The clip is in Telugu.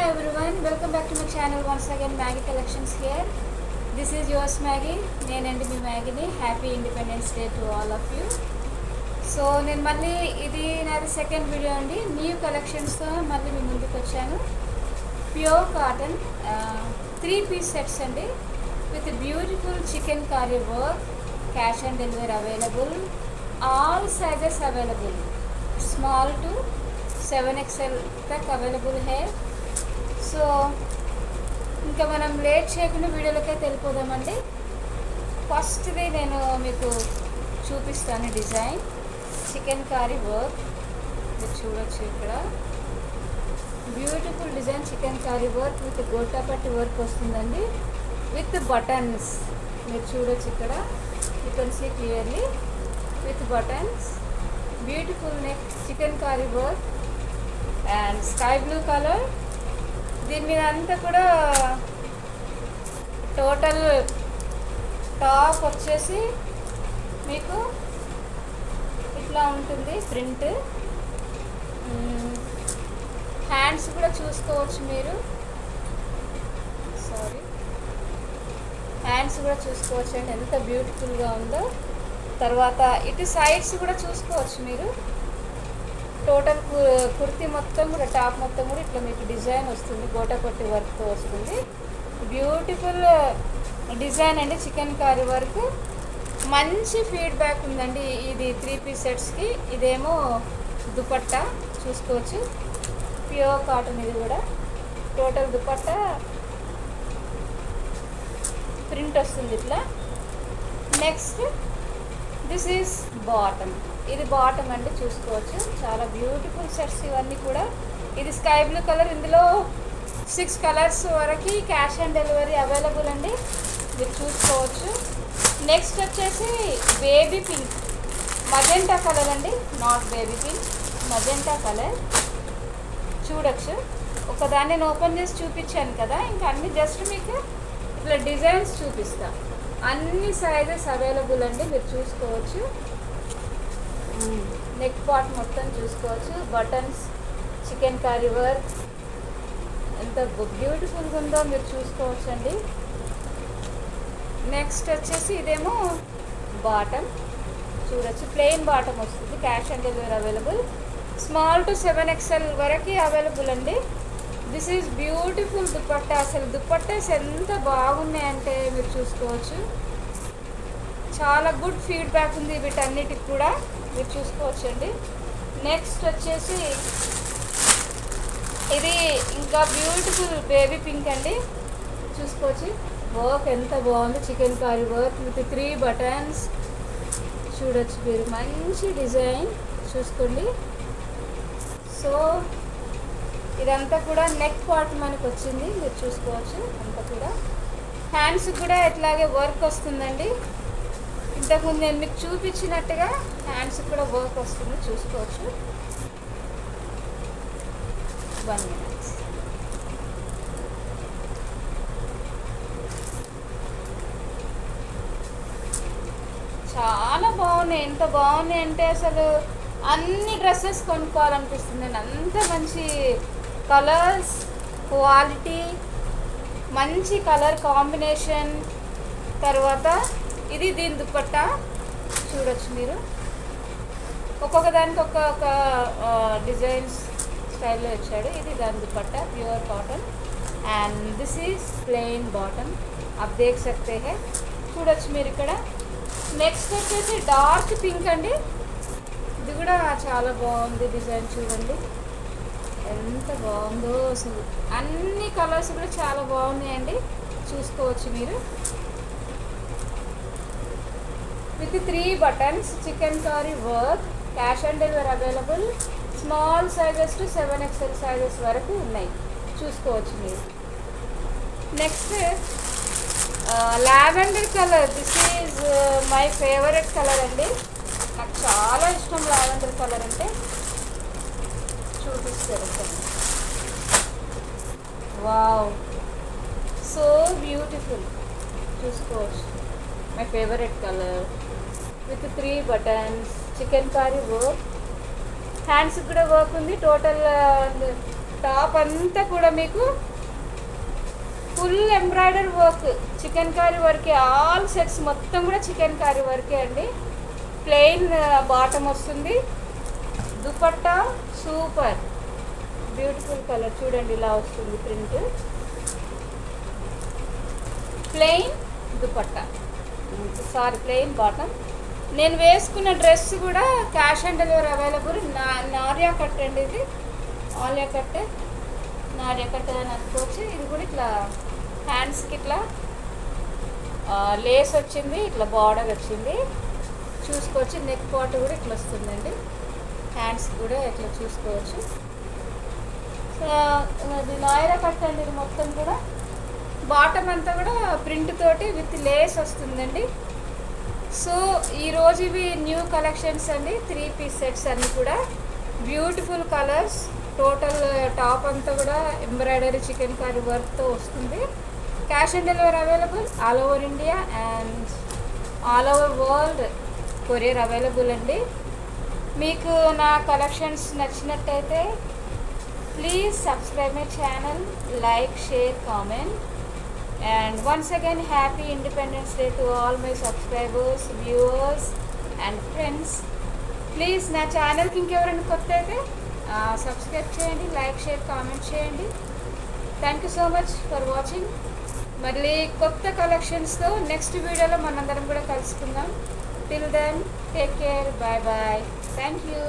everyone, welcome back to my channel once again. Maggie Collections here. This is yours Maggie. నేనండి మీ మ్యాగీని. Happy independence day to all of you. So నేను మళ్ళీ ఇది నాది సెకండ్ వీడియో అండి. న్యూ కలెక్షన్స్తో మళ్ళీ మీ ముందుకు వచ్చాను. ప్యూర్ కాటన్ 3-piece సెట్స్ అండి, with beautiful chicken curry work. Cash on delivery available. All sizes available. Small to 7XL तक अवेलेबल है. సో ఇంకా మనం లేట్ చేయకుండా వీడియోలోకి వెళ్ళిపోదామండి. ఫస్ట్ది నేను మీకు చూపిస్తాను డిజైన్. చికెన్ కర్రీ వర్క్ మీరు చూడొచ్చు. ఇక్కడ beautiful design chicken curry work with gotapatti work వస్తుందండి, విత్ బటన్స్. మీరు చూడొచ్చు ఇక్కడ, you can see clearly with buttons. Beautiful neck chicken curry work and sky blue colour. దీని మీద అంతా కూడా టోటల్ టాప్ వచ్చేసి మీకు ఇట్లా ఉంటుంది ప్రింట్. హ్యాండ్స్ కూడా చూసుకోవచ్చు మీరు. సారీ, హ్యాండ్స్ కూడా చూసుకోవచ్చు అండి, ఎంత బ్యూటిఫుల్గా ఉందో. తర్వాత ఇటు సైడ్స్ కూడా చూసుకోవచ్చు మీరు. టోటల్ కుర్తీ మొత్తం కూడా, టాప్ మొత్తం కూడా ఇట్లా మీకు డిజైన్ వస్తుంది, గోటాపట్టి వర్క్తో వస్తుంది. బ్యూటిఫుల్ డిజైన్ అండి చికెన్ కర్రీ వర్క్. మంచి ఫీడ్బ్యాక్ ఉందండి ఇది 3-piece సెట్స్కి. ఇదేమో దుపట్టా చూసుకోవచ్చు, ప్యూర్ కాటన్. ఇది కూడా టోటల్ దుపట్టా ప్రింట్ వస్తుంది ఇట్లా. Next this is bottom. ఇది బాటమ్ అండి, చూసుకోవచ్చు. చాలా బ్యూటిఫుల్ సెట్స్ ఇవన్నీ కూడా. ఇది స్కై బ్లూ కలర్. ఇందులో 6 కలర్స్ వరకు క్యాష్ ఆన్ డెలివరీ అవైలబుల్ అండి, మీరు చూసుకోవచ్చు. నెక్స్ట్ వచ్చేసి బేబీ పింక్, మజెంటా కలర్ అండి, not baby pink, magenta colour. చూడొచ్చు. ఒకదాన్ని నేను ఓపెన్ చేసి చూపించాను కదా, ఇంకా అన్ని జస్ట్ మీకు ఇట్లా డిజైన్స్ చూపిస్తా. అన్ని సైజెస్ అవైలబుల్ అండి, మీరు చూసుకోవచ్చు. నెక్ పార్ట్ మొత్తం చూసుకోవచ్చు. బటన్స్, చికెన్ కర్రీ వర్క్ ఎంత బ్యూటిఫుల్గా ఉందో మీరు చూసుకోవచ్చు అండి. నెక్స్ట్ వచ్చేసి ఇదేమో బాటమ్ చూడొచ్చు, ప్లెయిన్ బాటమ్ వస్తుంది. Cash on delivery available. Small to 7XL వరకు అవైలబుల్ అండి. This is beautiful dupatta. అసలు దుపట్టాస్ ఎంత బాగున్నాయంటే మీరు చూసుకోవచ్చు. చాలా గుడ్ ఫీడ్బ్యాక్ ఉంది వీటన్నిటికి కూడా, మీరు చూసుకోవచ్చు అండి. నెక్స్ట్ వచ్చేసి ఇది ఇంకా బ్యూటిఫుల్ బేబీ పింక్ అండి, చూసుకోవచ్చు. వర్క్ ఎంత బాగుంది, chicken curry work with 3 buttons. చూడొచ్చు మీరు, మంచి డిజైన్ చూసుకోండి. సో ఇదంతా కూడా నెక్ పార్ట్ మనకు వచ్చింది, మీరు చూసుకోవచ్చు. అంతా కూడా హ్యాండ్స్ కూడా ఇట్లాగే వర్క్ వస్తుందండి. ఇంతకుముందు నేను మీకు చూపించినట్టుగా హ్యాండ్స్ కూడా వర్క్ వస్తుంది, చూసుకోవచ్చు. 1 minute. చాలా బాగున్నాయి. ఎంత బాగున్నాయి అంటే అసలు అన్ని డ్రెస్సెస్ కొనుక్కోవాలనిపిస్తుంది. అంత మంచి కలర్స్, క్వాలిటీ, మంచి కలర్ కాంబినేషన్. తర్వాత ఇది దీని దుపట్టా చూడొచ్చు మీరు. ఒక్కొక్క దానికి ఒక్కొక్క డిజైన్స్ స్టైల్లో వచ్చాడు. ఇది దాని dupatta pure cotton and this is plain bottom. అప్ దేఖ్ సక్తే హై, చూడొచ్చు మీరు ఇక్కడ. నెక్స్ట్ వచ్చేసి డార్క్ పింక్ అండి. ఇది కూడా చాలా బాగుంది డిజైన్, చూడండి ఎంత బాగుందో అసలు. అన్ని కలర్స్ కూడా చాలా బాగున్నాయండి, చూసుకోవచ్చు మీరు. With 3 buttons, chicken curry work, cash on delivery available. Small sizes to 7XL sizes వరకు ఉన్నాయి, చూసుకోవచ్చు మీరు. Next lavender colour. This is my favourite colour అండి, నాకు చాలా ఇష్టం లావెండర్ కలర్ అంటే. చూపిస్తారు, వావ్, సో బ్యూటిఫుల్, చూసుకోవచ్చు. My favourite colour with 3 buttons, chicken curry work. Hands కూడా వర్క్ ఉంది. టోటల్ టాప్ అంతా కూడా మీకు full embroidery work, chikankari వర్కే. ఆల్ సెట్స్ మొత్తం కూడా చికెన్ కారీ వర్కే అండి. ప్లెయిన్ బాటమ్ వస్తుంది. దుపట్టా సూపర్ బ్యూటిఫుల్ కలర్ చూడండి, ఇలా వస్తుంది print. Plain dupatta, sorry plain bottom. నేను వేసుకున్న డ్రెస్ కూడా cash on delivery available. Naira cut అండి, ఇది ఆలియా కట్, నార్యా కట్ అని అనుకోవచ్చు. ఇది కూడా ఇట్లా హ్యాండ్స్కి ఇట్లా లేస్ వచ్చింది, ఇట్లా బార్డర్ వచ్చింది చూసుకోవచ్చు. నెక్ పార్ట్ కూడా ఇట్లా వస్తుందండి, హ్యాండ్స్ కూడా ఇట్లా చూసుకోవచ్చు. సో అది నాయరా కట్ అండి. ఇది మొత్తం కూడా బాటమ్ అంతా కూడా ప్రింట్ తోటి విత్ లేస్ వస్తుందండి. సో ఈరోజు ఇవి న్యూ కలెక్షన్స్ అండి, 3 పీస్ సెట్స్ అన్నీ కూడా బ్యూటిఫుల్ కలర్స్. టోటల్ టాప్ అంతా కూడా ఎంబ్రాయిడరీ చికెన్ కర్రీ వర్క్తో వస్తుంది. Cash on delivery available all over India and all over world courier available అండి. మీకు నా కలెక్షన్స్ నచ్చినట్టయితే please subscribe my channel, like, share, comment. And once again, happy Independence Day to all my subscribers, viewers and friends. Please నా ఛానల్కి ఇంకెవరైనా కొత్త అయితే సబ్స్క్రైబ్ చేయండి, లైక్, షేర్, కామెంట్ చేయండి. Thank you so much for watching. మళ్ళీ కొత్త కలెక్షన్స్తో నెక్స్ట్ వీడియోలో మనందరం కూడా కలుసుకుందాం. Till then take care, bye bye, thank you.